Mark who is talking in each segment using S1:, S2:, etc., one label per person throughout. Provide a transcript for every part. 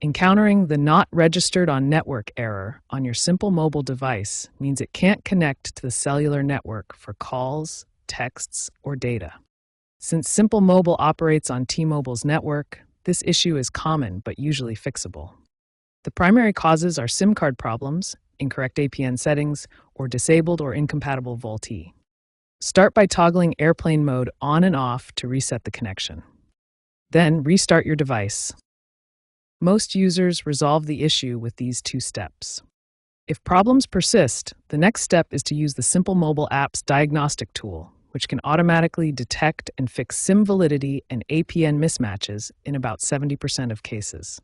S1: Encountering the Not Registered on Network error on your Simple Mobile device means it can't connect to the cellular network for calls, texts, or data. Since Simple Mobile operates on T-Mobile's network, this issue is common but usually fixable. The primary causes are SIM card problems, incorrect APN settings, or disabled or incompatible VoLTE. Start by toggling airplane mode on and off to reset the connection. Then restart your device. Most users resolve the issue with these 2 steps. If problems persist, the next step is to use the Simple Mobile app's diagnostic tool, which can automatically detect and fix SIM validity and APN mismatches in about 70% of cases.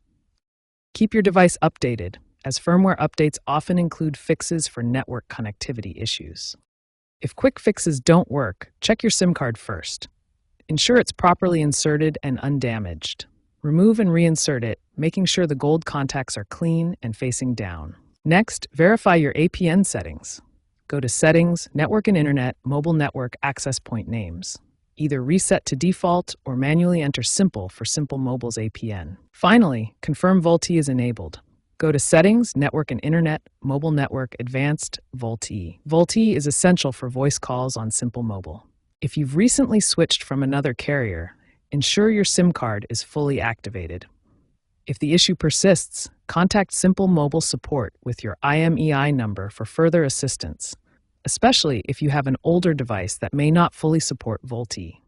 S1: Keep your device updated, as firmware updates often include fixes for network connectivity issues. If quick fixes don't work, check your SIM card first. Ensure it's properly inserted and undamaged. Remove and reinsert it, making sure the gold contacts are clean and facing down. Next, verify your APN settings. Go to Settings, Network and Internet, Mobile Network Access Point Names. Either reset to default or manually enter Simple for Simple Mobile's APN. Finally, confirm VoLTE is enabled. Go to Settings, Network and Internet, Mobile Network Advanced, VoLTE. VoLTE is essential for voice calls on Simple Mobile. If you've recently switched from another carrier, ensure your SIM card is fully activated. If the issue persists, contact Simple Mobile support with your IMEI number for further assistance, especially if you have an older device that may not fully support VoLTE.